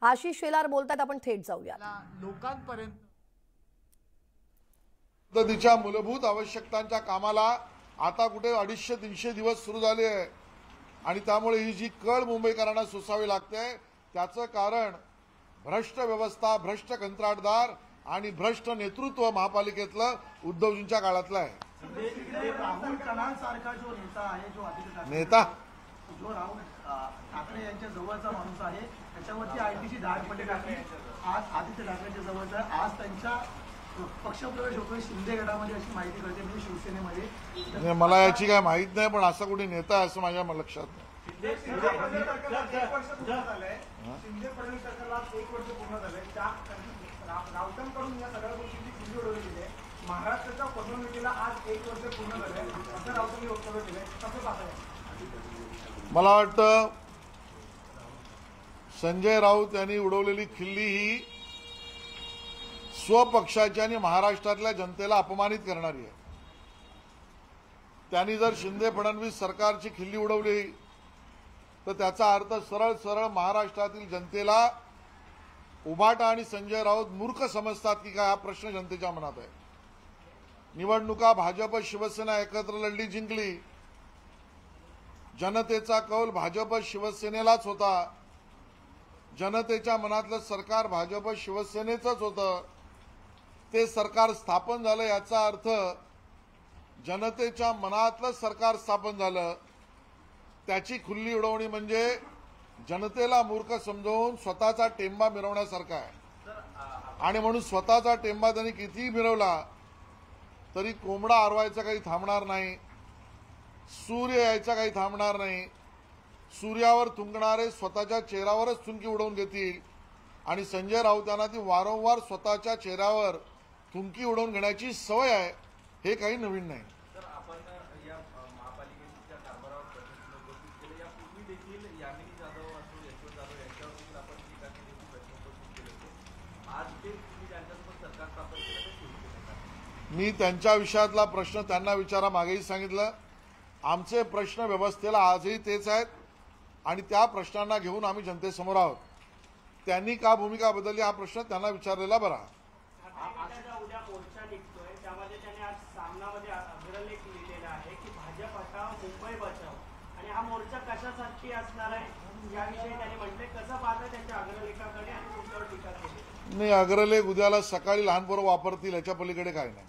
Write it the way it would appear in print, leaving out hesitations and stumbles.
आशिष शेलार बोलतात, आपण थेट जाऊया। लोकांपर्यंत पद्धतीच्या मूलभूत आवश्यकतांच्या कामाला आता कुठे 250-300 दिवस सुरू झाले आहे आणि त्यामुळे ही जी कळ मुंबईकरांना सोसावी लागते त्याचं कारण भ्रष्ट व्यवस्था, भ्रष्ट कंत्राटदार आणि भ्रष्ट नेतृत्व महापालिकेतलं उद्धवजींच्या काळातलं आहे। राहुल कलांसारखा जो नेता आहे, जो नेता जो राहुल ठाकरे यांच्या जवळचा माणूस आहे, त्याच्यावरती आयटीची धाडपट्टी टाकली। आज आदित्य ठाकरेंच्या जवळचा आहे, आज त्यांच्या पक्षप्रवेश होतोय शिंदे गटामध्ये अशी माहिती कळते, म्हणजे शिवसेनेमध्ये। मला याची काय माहित नाही, पण असा कुठे नेता आहे असं माझ्या लक्षात नाही। शिंदे फडणवीस सरकारला 1 वर्ष पूर्ण झालंय, राऊतांकडून या सगळ्या गोष्टींची खिल्ली उडवली आहे। महाराष्ट्राच्या पदोन्नतीला आज 1 वर्ष पूर्ण झालंय, असं राऊतांनी वक्तव्य केलंय, कसं पाहताय? मला वाटतं संजय राऊत यांनी उडवलेली खिल्ली ही स्वपक्षाची आणि महाराष्ट्रातल्या जनतेला अपमानित करणारी आहे। त्यांनी जर शिंदे फडणवीस सरकारची खिल्ली उडवली तर त्याचा अर्थ सरळ सरळ महाराष्ट्रातील जनतेला उभाटा आणि संजय राऊत मूर्ख समजतात की काय, हा प्रश्न जनतेच्या मनात आहे। निवडणुका भाजप शिवसेना एकत्र लढली, जिंकली। जनतेचा कौल भाजप शिवसेनेलाच होता। जनतेच्या मनातलं सरकार भाजप शिवसेनेचंच होतं। ते सरकार स्थापन झालं याचा अर्थ जनतेच्या मनातलं सरकार स्थापन झालं। त्याची खुल्ली उडवणी म्हणजे जनतेला मूर्ख समजावून स्वतःचा टेंबा मिरवण्यासारखा आहे। आणि म्हणून स्वतःचा टेंबा त्यांनी कितीही मिरवला तरी कोंबडा आरवायचा काही थांबणार नाही, सूर्य यायचा काही थांबणार नाही। सूर्यावर थुंकणारे स्वतःच्या चेहऱ्यावरच थुंकी उडवून घेतील आणि संजय राऊत यांना ती वारंवार स्वतःच्या चेहऱ्यावर थुंकी उडवून घेण्याची सवय आहे, हे काही नवीन नाही। आपण या महापालिकेच्या कारभारावर प्रश्न उपस्थित केले, यापूर्वी देखील यामिनी जाधव असो, यशवंत जाधव यांच्यावर आपण टीका केली होती, प्रश्न उपस्थित केले होते। आज ते तुम्ही ज्यांच्यासोबत सरकार स्थापन केलं ते शिवसेनेचं, मी त्यांच्या विषयातला प्रश्न त्यांना विचारा मागेही सांगितलं। आमचे प्रश्न व्यवस्थेला आजही तेच आहेत आणि त्या प्रश्नांना घेऊन आम्ही जनतेसमोर आहोत। त्यांनी का भूमिका बदलली हा प्रश्न त्यांना विचारलेला बरा। उद्या मोर्चा निघतोय, त्यामध्ये त्यांनी आज सामनामध्ये अग्रलेख लिहिलेला आहे की भाजप हटाव मुंबई बचाव, आणि हा मोर्चा कशासाठी असणार आहे याविषयी त्यांनी म्हटले। कसं पाहतं त्यांच्या अग्रलेखाकडे आणि तुमच्यावर टीका केली? नाही, अग्रलेख उद्याला सकाळी लहान पोरं वापरतील, याच्या पलीकडे काय नाही।